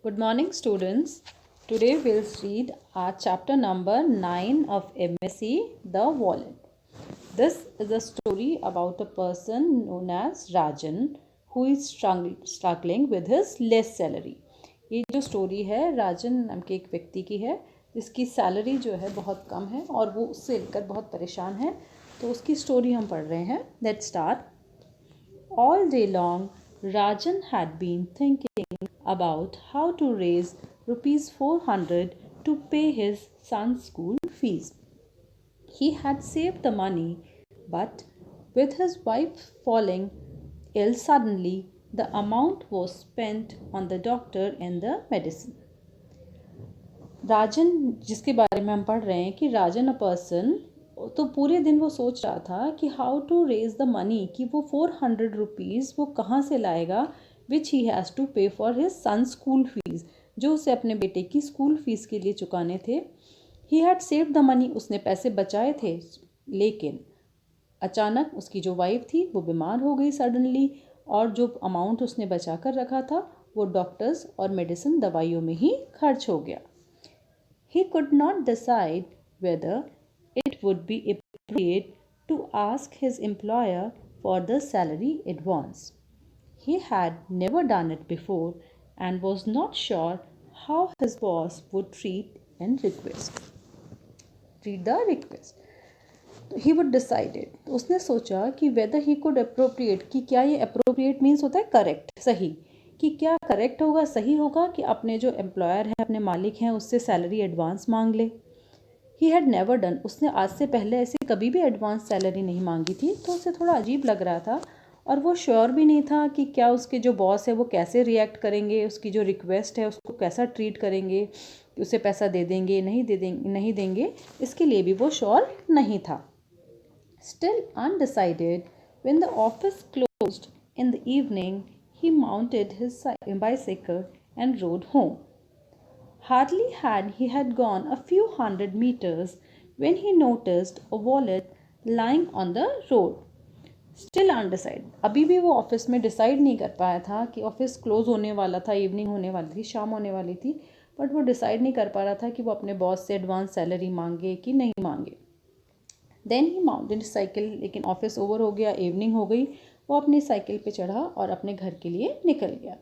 Good morning, students. Today we'll read our chapter number 9 of MSc, The Wallet. This is a story about a person known as Rajan who is struggling with his less salary. ये जो story है राजन नाम के एक व्यक्ति की है जिसकी सैलरी जो है बहुत कम है और वो उससे लेकर बहुत परेशान है. तो उसकी स्टोरी हम पढ़ रहे हैं. Let's start. All day long, Rajan had been thinking about how to raise rupees 400 to pay his son's school fees. He had saved the money, but with his wife falling ill suddenly, the amount was spent on the doctor and the medicine. राजन जिसके बारे में हम पढ़ रहे हैं कि राजन a person, तो पूरे दिन वो सोच रहा था कि how to raise the money, कि वो 400 रुपीज़ वो कहाँ से लाएगा which he has to pay for his son school fees, जो उसे अपने बेटे की स्कूल फीस के लिए चुकाने थे. He had save the money, उसने पैसे बचाए थे, लेकिन अचानक उसकी जो वाइफ थी वो बीमार हो गई सडनली, और जो अमाउंट उसने बचा कर रखा था वो डॉक्टर्स और मेडिसिन दवाइयों में ही खर्च हो गया. He could not decide whether it would be appropriate to ask his employer for the salary advance. He had never done it before and was not sure how his boss would treat the request. He would decide it. तो उसने सोचा कि whether he could appropriate, कि क्या ये appropriate means होता है correct, सही, कि क्या करेक्ट होगा, सही होगा कि अपने जो एम्प्लॉयर हैं, अपने मालिक हैं, उससे सैलरी एडवांस मांग ले. ही हैड नेवर डन, उसने आज से पहले ऐसे कभी भी एडवांस सैलरी नहीं मांगी थी, तो उसे थोड़ा अजीब लग रहा था और वो श्योर भी नहीं था कि क्या उसके जो बॉस है वो कैसे रिएक्ट करेंगे, उसकी जो रिक्वेस्ट है उसको कैसा ट्रीट करेंगे, कि उसे पैसा दे देंगे नहीं देंगे, इसके लिए भी वो श्योर नहीं था. Still undecided, when the office closed in the evening, he mounted his bicycle and rode home. Hardly had he gone a few hundred meters when he noticed a wallet lying on the road. Still undecided, अभी भी वो office में decide नहीं कर पाया था कि office close होने वाला था, इवनिंग होने वाली थी, शाम होने वाली थी, बट वो डिसाइड नहीं कर पा रहा था कि वो अपने बॉस से एडवांस सैलरी मांगे कि नहीं मांगे. देन ही माउंटेड साइकिल, लेकिन ऑफिस ओवर हो गया, इवनिंग हो गई, वो अपनी साइकिल पे चढ़ा और अपने घर के लिए निकल गया.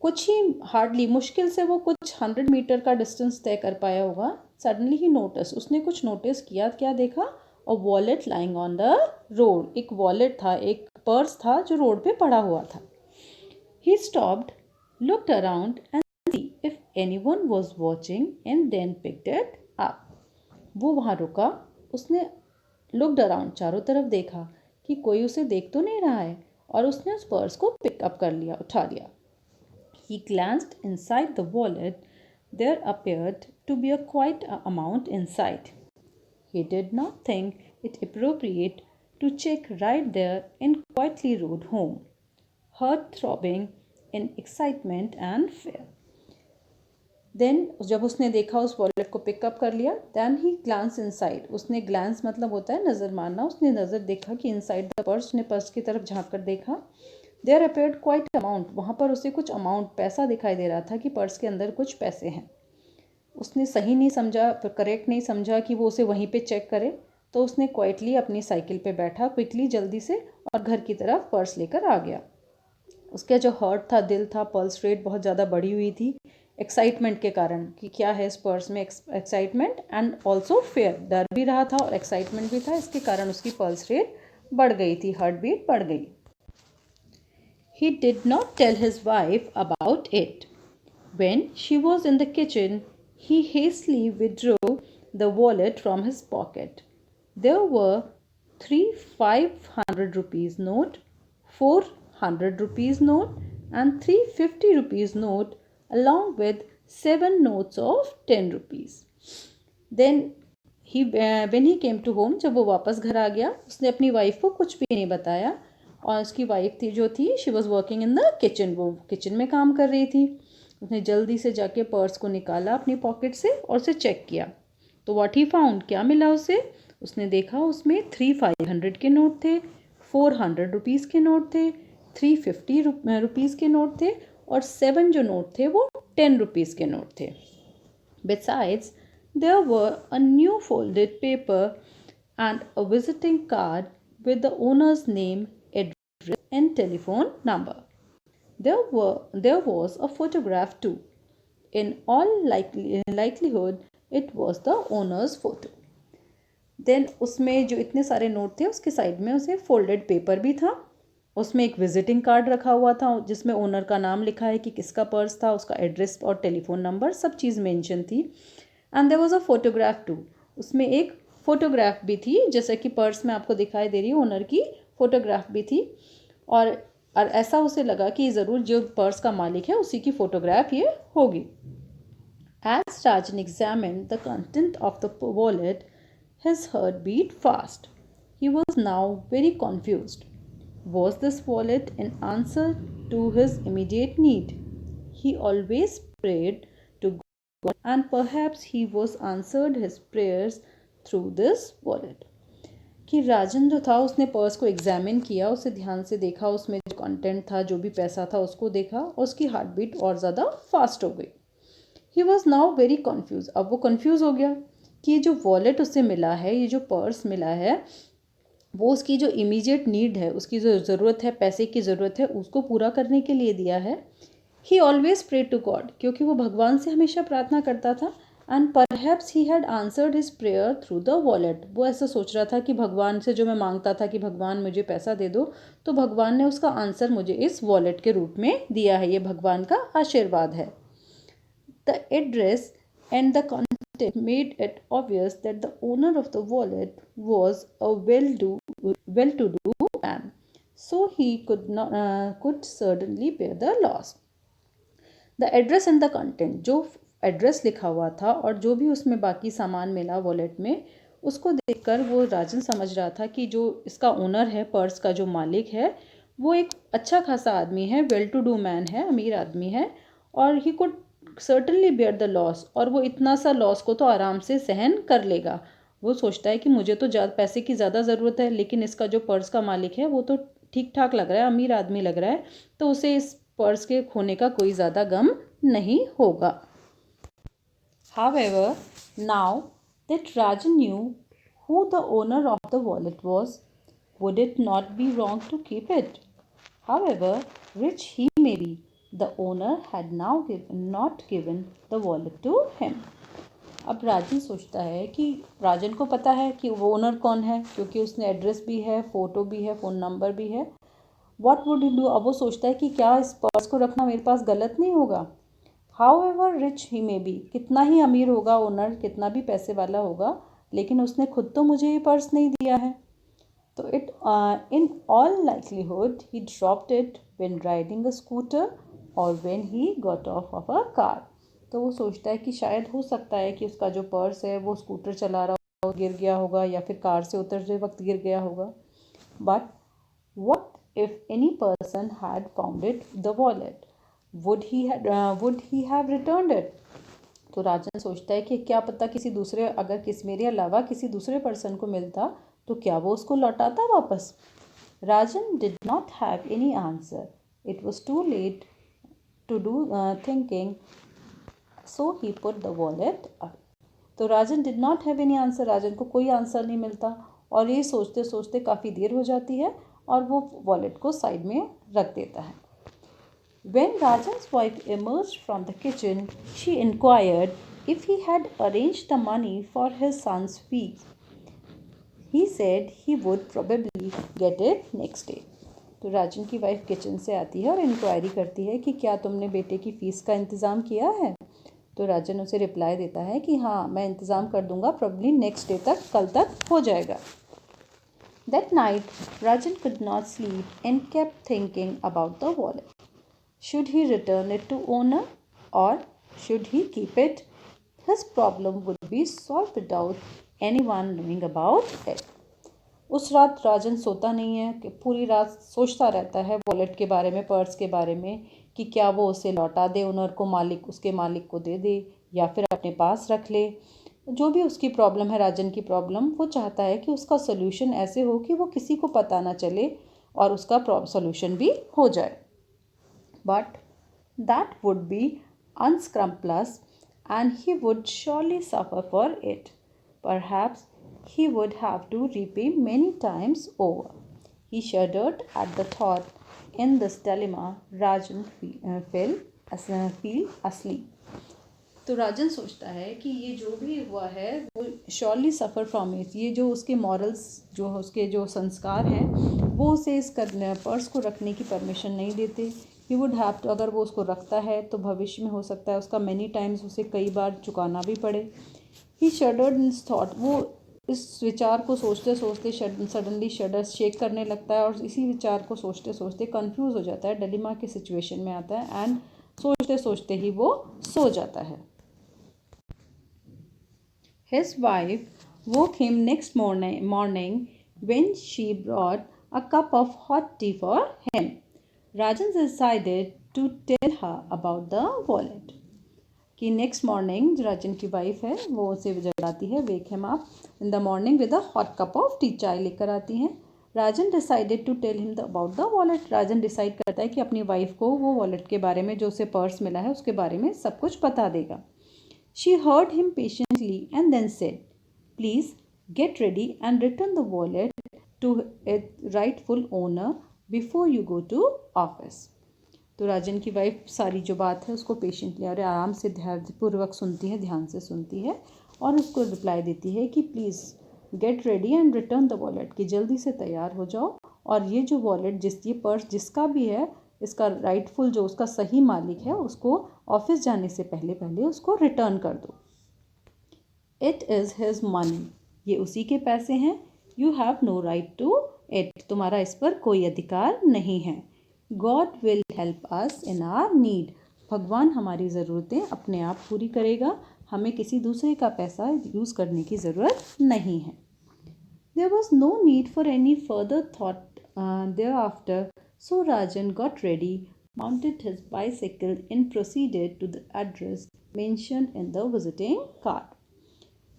कुछ ही हार्डली, मुश्किल से वो कुछ 100 मीटर का डिस्टेंस तय कर पाया होगा. सडनली ही नोटिस, उसने कुछ नोटिस किया. क्या देखा? A wallet lying on the road. एक वॉलेट था, एक पर्स था जो रोड पे पड़ा हुआ था. He stopped, looked around and see if anyone was watching and then picked it up. वो वहाँ रुका, उसने लुक्ड अराउंड, चारों तरफ देखा कि कोई उसे देख तो नहीं रहा है, और उसने उस पर्स को पिकअप कर लिया, उठा लिया. He glanced inside the wallet. There appeared to be a quite amount inside. He did not think it appropriate to check right there and quietly rode home, heart throbbing in excitement and fear. Then जब उसने देखा, उस wallet को pick up कर लिया, then he glance inside. उसने glance मतलब होता है नज़र मारना, उसने नज़र देखा कि इनसाइड द पर्स, उसने पर्स की तरफ झांक कर देखा. देयर अपेयर्ड क्वाइट अमाउंट, वहाँ पर उसे कुछ अमाउंट, पैसा दिखाई दे रहा था कि पर्स के अंदर कुछ पैसे हैं. उसने सही नहीं समझा, करेक्ट नहीं समझा कि वो उसे वहीं पे चेक करे, तो उसने क्वाइटली अपनी साइकिल पे बैठा, क्विकली जल्दी से, और घर की तरफ पर्स लेकर आ गया. उसका जो हार्ट था, दिल था, पल्स रेट बहुत ज़्यादा बढ़ी हुई थी एक्साइटमेंट के कारण, कि क्या है इस पर्स में. एक्साइटमेंट एंड ऑल्सो फेयर, डर भी रहा था और एक्साइटमेंट भी था, इसके कारण उसकी पल्स रेट बढ़ गई थी, हार्ट बीट बढ़ गई. He did not tell his wife about it. When she was in the kitchen, he hastily withdrew the wallet from his pocket. There were 3 500 rupees note, 400 rupees note, and 350 rupees note, along with 7 notes of 10 rupees. Then when he came to home, जब वो वापस घर आ गया, उसने अपनी wife को कुछ भी नहीं बताया. और उसकी वाइफ थी जो थी, she was working in the kitchen, वो किचन में काम कर रही थी. उसने जल्दी से जाके पर्स को निकाला अपनी पॉकेट से और उसे चेक किया. तो व्हाट ही फाउंड, क्या मिला उसे? उसने देखा उसमें 3 500 के नोट थे, 400 रुपीज़ के नोट थे, 350 रुपीज़ के नोट थे, और 7 जो नोट थे वो 10 रुपीज़ के नोट थे। Besides, there were a new folded paper and a visiting card with the owner's name, address, and telephone number. There was a photograph too. In all likelihood, it was the owner's photo. Then उसमें जो इतने सारे note थे उसके side में उसे folded paper भी था, उसमें एक विजिटिंग कार्ड रखा हुआ था जिसमें ओनर का नाम लिखा है कि किसका पर्स था, उसका एड्रेस और टेलीफोन नंबर सब चीज़ मेंशन थी। And there was a photograph too, उसमें एक फ़ोटोग्राफ भी थी, जैसे कि पर्स में आपको दिखाई दे रही है ओनर की फ़ोटोग्राफ भी थी। और ऐसा उसे लगा कि ज़रूर जो पर्स का मालिक है उसी की फ़ोटोग्राफ ये होगी। As Rajan examined the content of the wallet, his heart beat fast. He was now very confused. Was this wallet an answer to his immediate need? He always prayed to God, and perhaps he was answered his prayers through this wallet. कि राजन जो था उसने purse को examine किया, उसे ध्यान से देखा, उसमें जो कंटेंट था, जो भी पैसा था उसको देखा और उसकी हार्ट बीट और ज़्यादा फास्ट हो गई। He was now very confuse, अब वो कन्फ्यूज़ हो गया कि ये जो वॉलेट उससे मिला है, ये जो पर्स मिला है, वो उसकी जो इमीडिएट नीड है, उसकी जो ज़रूरत है, पैसे की ज़रूरत है, उसको पूरा करने के लिए दिया है। He always pray to God, क्योंकि वो भगवान से हमेशा प्रार्थना करता था। And perhaps he had answered his prayer through the wallet, वो ऐसा सोच रहा था कि भगवान से जो मैं मांगता था कि भगवान मुझे पैसा दे दो, तो भगवान ने उसका आंसर मुझे इस वॉलेट के रूप में दिया है, ये भगवान का आशीर्वाद है। The address and the content made it obvious that the owner of the wallet was a well-to-do man, so he could certainly bear the loss. The address and the content, जो एड्रेस लिखा हुआ था और जो भी उसमें बाकी सामान मिला वॉलेट में, उसको देखकर वो राजन समझ रहा था कि जो इसका ओनर है, पर्स का जो मालिक है, वो एक अच्छा खासा आदमी है, वेल टू डू मैन है, अमीर आदमी है, और he could certainly bear the loss, और वो इतना सा लॉस को तो आराम से सहन कर लेगा। वो सोचता है कि मुझे तो ज़्यादा पैसे की ज़्यादा ज़रूरत है, लेकिन इसका जो पर्स का मालिक है वो तो ठीक ठाक लग रहा है, अमीर आदमी लग रहा है, तो उसे इस पर्स के खोने का कोई ज़्यादा गम नहीं होगा। However, now that Rajan knew who the owner of the wallet was, would it not be wrong to keep it? However rich he may be, the owner had now not given the wallet to him. अब राजन सोचता है कि राजन को पता है कि वो owner कौन है, क्योंकि उसने एड्रेस भी है, फ़ोटो भी है, फ़ोन नंबर भी है। What would he do? अब वो सोचता है कि क्या इस पर्स को रखना मेरे पास गलत नहीं होगा। However rich he may be, कितना ही अमीर होगा ओनर, कितना भी पैसे वाला होगा, लेकिन उसने खुद तो मुझे ये पर्स नहीं दिया है। तो in all likelihood he dropped it when riding a scooter or when he got off of a car. तो वो सोचता है कि शायद हो सकता है कि उसका जो पर्स है वो स्कूटर चला रहा हो, गिर गया होगा, या फिर कार से उतरते वक्त गिर गया होगा। But what if any person had found it, the wallet? Would he have returned it? तो राजन सोचता है कि क्या पता किसी दूसरे, अगर मेरे अलावा किसी दूसरे पर्सन को मिलता तो क्या वो उसको लौटाता वापस। Rajan did not have any answer, it was too late to do thinking, so he put the wallet up. तो Rajan did not have any answer, Rajan को कोई आंसर नहीं मिलता, और ये सोचते सोचते काफ़ी देर हो जाती है और वो वॉलेट को साइड में रख देता है। When Rajan's wife emerged from the kitchen, she inquired if he had arranged the money for his son's fees. He said he would probably get it next day. तो राजन की वाइफ किचन से आती है और इंक्वायरी करती है कि क्या तुमने बेटे की फ़ीस का इंतज़ाम किया है। तो राजन उसे रिप्लाई देता है कि हाँ, मैं इंतज़ाम कर दूंगा, प्रॉब्ली नेक्स्ट डे तक, कल तक हो जाएगा। That night, Rajan could not sleep and kept thinking about the wallet. Should he return it to owner or should he keep it? His problem would be solved without anyone knowing about it. उस रात राजन सोता नहीं है, कि पूरी रात सोचता रहता है वॉलेट के बारे में, पर्स के बारे में, कि क्या वो उसे लौटा दे ओनर को, उसके मालिक को दे दे, या फिर अपने पास रख ले। जो भी उसकी प्रॉब्लम है, राजन की प्रॉब्लम, वो चाहता है कि उसका सोल्यूशन ऐसे हो कि वो किसी को पता ना चले और उसका सोल्यूशन भी हो जाए। But That would be unscrupulous, and he would surely suffer for it. Perhaps he would have to repay many times over. He shuddered at the thought. In this dilemma, Rajan feel asleep. तो राजन सोचता है कि ये जो भी हुआ है वो श्योरली सफ़र फ्रॉम इट, ये जो उसके मॉरल्स, जो उसके जो संस्कार हैं, वो उसे इस पर्स को रखने की परमिशन नहीं देते. ही वुड हैव टू, अगर वो उसको रखता है तो भविष्य में हो सकता है उसका मैनी टाइम्स उसे कई बार चुकाना भी पड़े. ही शडर्ड इन थॉट, वो इस विचार को सोचते सोचते सडनली शडर शेक करने लगता है और इसी विचार को सोचते सोचते कंफ्यूज हो जाता है, डिलेमा की सिचुएशन में आता है एंड सोचते सोचते ही वो सो जाता है. His wife woke him next morning when she brought a cup of hot tea for him. Rajan decided to tell her about the wallet. कि नेक्स्ट मॉर्निंग जो राजन की वाइफ है वो उसे जगाती है, wake him up in the morning with a hot cup of tea, चाय लेकर आती हैं. Rajan decided to tell him about the wallet. Rajan decide करता है कि अपनी वाइफ को वो वॉलेट के बारे में, जो उसे पर्स मिला है उसके बारे में सब कुछ बता देगा. She heard him patiently and then said, "Please get ready and return the wallet to its rightful owner before you go to office." तो राजन की वाइफ सारी जो बात है उसको पेशेंटली और आराम से ध्यानपूर्वक सुनती है, ध्यान से सुनती है और उसको रिप्लाई देती है कि please get ready and return the wallet, कि जल्दी से तैयार हो जाओ और ये जो वॉलेट, ये पर्स जिसका भी है, इसका राइटफुल जो उसका सही मालिक है उसको ऑफिस जाने से पहले पहले उसको रिटर्न कर दो. इट इज़ हिज मनी, ये उसी के पैसे हैं. You have no right to it, तुम्हारा इस पर कोई अधिकार नहीं है. God will help us in our need, भगवान हमारी ज़रूरतें अपने आप पूरी करेगा, हमें किसी दूसरे का पैसा यूज़ करने की ज़रूरत नहीं है. There was no need for any further thought thereafter. So Rajan got ready, mounted his bicycle and proceeded to the address mentioned in the visiting card.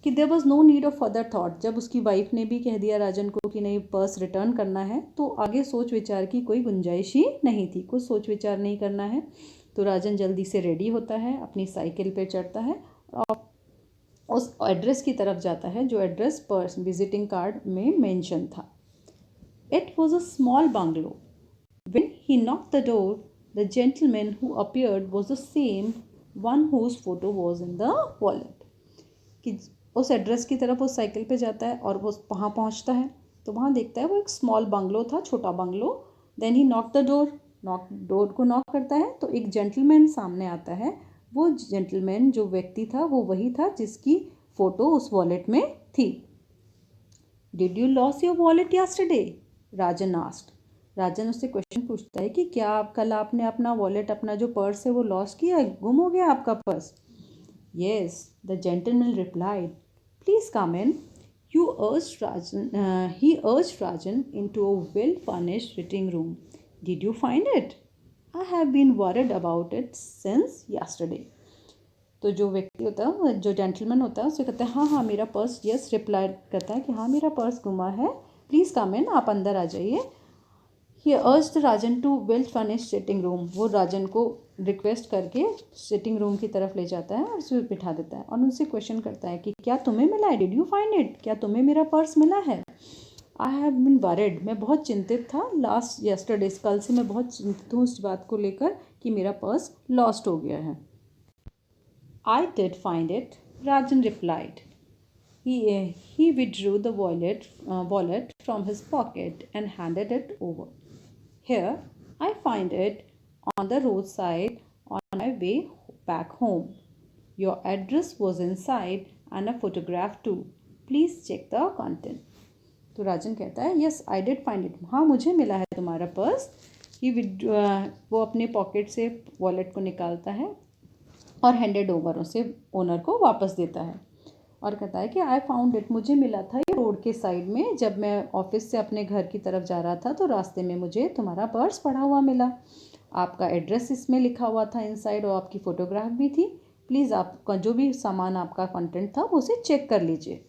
कि there was no need of further thought, जब उसकी wife ने भी कह दिया राजन को कि नहीं पर्स रिटर्न करना है, तो आगे सोच विचार की कोई गुंजाइश ही नहीं थी, कुछ सोच विचार नहीं करना है. तो राजन जल्दी से रेडी होता है, अपनी साइकिल पे चढ़ता है और उस एड्रेस की तरफ जाता है जो एड्रेस पर्स विजिटिंग कार्ड में मेंशन था. It was a small bungalow. When he knocked the door, the gentleman who appeared was the same one whose photo was in the wallet. कि उस एड्रेस की तरफ उस साइकिल पे जाता है और वो वहाँ पहुँचता है तो वहाँ देखता है वो एक स्मॉल बंगलो था, छोटा bungalow. Then he knock the door, door को नॉक करता है तो एक जेंटलमैन सामने आता है. वो जेंटलमैन जो व्यक्ति था वो वही था जिसकी फ़ोटो उस वॉलेट में थी. Did you loss your wallet yesterday, Rajan asked. Rajan उससे क्वेश्चन पूछता है कि क्या कल आपने अपना वॉलेट, अपना जो पर्स है वो लॉस किया है, गुम हो गया आपका purse. Yes, the gentleman replied, "Please come in." He urged Rajan into a well-furnished sitting room. Did you find it? I have been worried about it since yesterday. तो जो व्यक्ति होता है, जो जेंटलमैन होता है, उससे कहता है हाँ मेरा पर्स, यस रिप्लाई करता है कि हाँ मेरा पर्स गुमा है, प्लीज़ कम इन, आप अंदर आ जाइए. He urged Rajan to well furnished sitting room. वो राजन को रिक्वेस्ट करके सिटिंग रूम की तरफ ले जाता है और उसमें बिठा देता है और उनसे क्वेश्चन करता है कि क्या तुम्हें मिला है, डिड यू फाइंड इट, क्या तुम्हें मेरा पर्स मिला है. आई हैव बिन वरिड, मैं बहुत चिंतित था लास्ट यस्टरडे, कल से मैं बहुत चिंतित हूँ इस बात को लेकर कि मेरा पर्स लॉस्ट हो गया है. I did find it, Rajan replied. He withdrew the wallet from his pocket and handed it over. Here, I find it on the roadside on my way back home. Your address was inside and a photograph too. Please check the content. तो राजन कहता है yes I did find it, हाँ मुझे मिला है तुम्हारा purse. वो अपने पॉकेट से वॉलेट को निकालता है और हैंडेड ओवर उसे ओनर को वापस देता है और कहता है कि आई फाउंड इट, मुझे मिला था ये रोड के साइड में, जब मैं ऑफिस से अपने घर की तरफ जा रहा था तो रास्ते में मुझे तुम्हारा पर्स पड़ा हुआ मिला. आपका एड्रेस इसमें लिखा हुआ था इनसाइड और आपकी फ़ोटोग्राफ भी थी. प्लीज़ आपका जो भी सामान, आपका कंटेंट था वो उसे चेक कर लीजिए.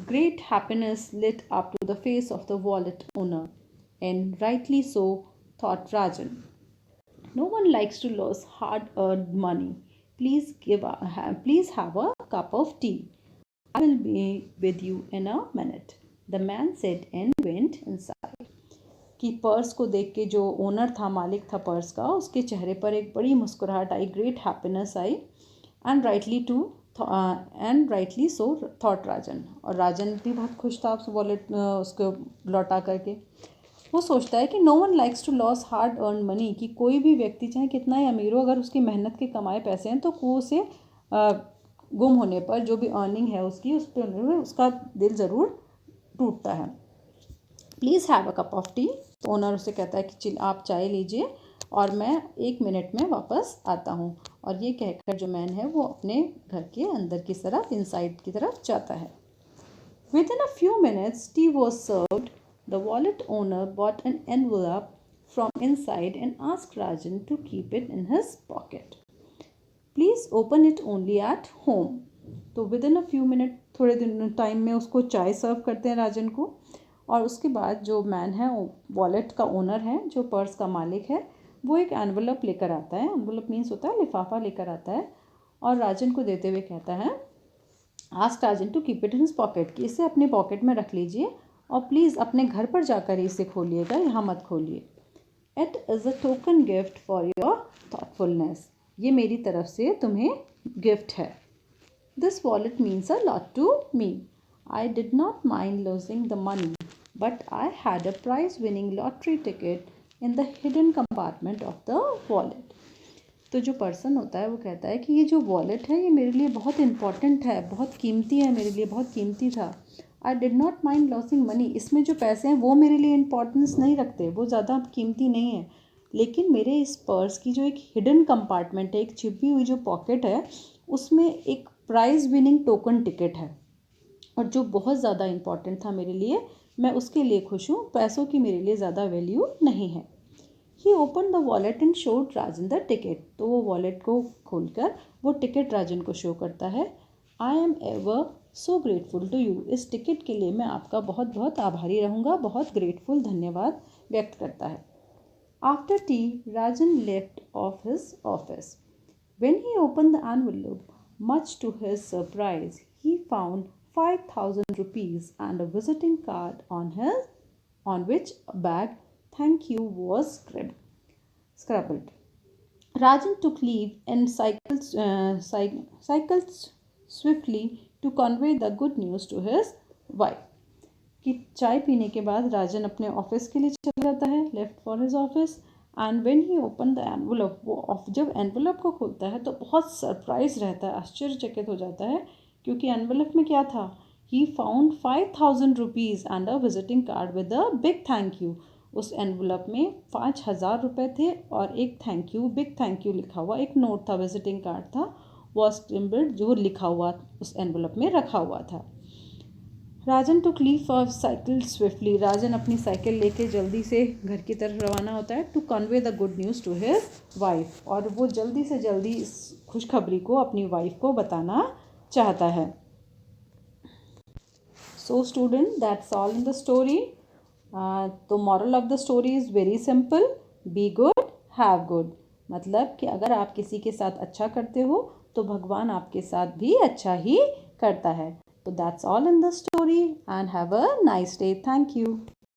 Great happiness lit up to the face of the wallet owner, and rightly so thought Rajan. No one likes to lose hard-earned money. Please have a cup of tea. I will be with you in a minute. The man said and went inside. कि purse को देख के जो owner था, मालिक था purse का, उसके चेहरे पर एक बड़ी मुस्कुराहट आई, ग्रेट हैप्पीनेस आई. And rightly so thought Rajan. और राजन भी बहुत खुश था उस वॉलेट उसको लौटा करके. वो सोचता है कि no one likes to lose hard earn money, कि कोई भी व्यक्ति चाहे कितना ही अमीर हो, अगर उसकी मेहनत के कमाए पैसे हैं तो वो उसे गुम होने पर, जो भी अर्निंग है उसकी, उस पर उसका दिल ज़रूर टूटता है. Please have a cup of T. तो ओनर उसे कहता है कि आप चाय लीजिए और मैं 1 मिनट में वापस आता हूँ. और ये कहकर जो मैन है वो अपने घर के अंदर की तरफ, इनसाइड की तरफ जाता है. Within a few minutes, tea was served. The wallet owner bought an envelope from inside and asked Rajan to keep it in his pocket. Please open it only at home. तो within a few minutes, थोड़े दिन time में उसको चाय सर्व करते हैं राजन को. और उसके बाद जो मैन है, वॉलेट का ओनर है, जो पर्स का मालिक है, वो एक एनवलप लेकर आता है. एनवलप मीन्स होता है लिफाफा लेकर आता है और राजन को देते हुए कहता है, ask Rajan to keep it in his pocket, कि इसे अपने पॉकेट में रख लीजिए और प्लीज़ अपने घर पर जाकर इसे खोलिएगा, यहाँ मत खोलिए. It is a token gift for your thoughtfulness. ये मेरी तरफ से तुम्हें गिफ्ट है. This wallet means a lot to me. I did not mind losing the money, but I had a prize-winning lottery ticket in the hidden compartment of the wallet. तो जो person होता है वो कहता है कि ये जो वॉलेट है ये मेरे लिए बहुत इंपॉर्टेंट है, बहुत कीमती है, मेरे लिए बहुत कीमती था. आई did not mind losing money. इसमें जो पैसे हैं वो मेरे लिए इंपॉर्टेंस नहीं रखते, वो ज़्यादा कीमती नहीं है. लेकिन मेरे इस पर्स की जो एक हिडन कंपार्टमेंट है, एक छिपी हुई जो पॉकेट है, उसमें एक प्राइज़ विनिंग टोकन टिकट है और जो बहुत ज़्यादा इंपॉर्टेंट था मेरे लिए. मैं उसके लिए खुश हूँ, पैसों की मेरे लिए ज़्यादा वैल्यू नहीं है. He open the wallet and showed Rajan the ticket. तो वो वॉलेट को खोलकर वो टिकट राजन को शो करता है. I am ever so grateful to you. इस टिकट के लिए मैं आपका बहुत बहुत आभारी रहूँगा, बहुत ग्रेटफुल, धन्यवाद व्यक्त करता है. After tea Rajan left of his office. When he open the envelope, much to his surprise, he found 5,000 rupees and a visiting card on which a bag thank you was scribbled. Rajan took leave and cycled swiftly to convey the good news to his wife. कि चाय पीने के बाद राजन अपने office के लिए चला जाता है, left for his office. And when he open the envelope, वो जब एनवलप को खोलता है तो बहुत सरप्राइज रहता है, आश्चर्यचकित हो जाता है, क्योंकि एनवलप में क्या था. ही found 5,000 rupees and a visiting card with a big thank you. उस एनवलप में 5,000 रुपये थे और एक thank you, big thank you लिखा हुआ एक नोट था, विजिटिंग कार्ड था, वो स्टिम्बल्ड जो लिखा हुआ उस एनवलप में रखा हुआ था. Rajan took leave of cycle swiftly. Rajan अपनी साइकिल लेके जल्दी से घर की तरफ रवाना होता है. To convey the good news to his wife. और वो जल्दी से जल्दी इस खुशखबरी को अपनी वाइफ को बताना चाहता है. So student, that's all in the story. तो moral of the story is very simple. Be good, have good. मतलब कि अगर आप किसी के साथ अच्छा करते हो तो भगवान आपके साथ भी अच्छा ही करता है. So that's all in the story and have a nice day. Thank you.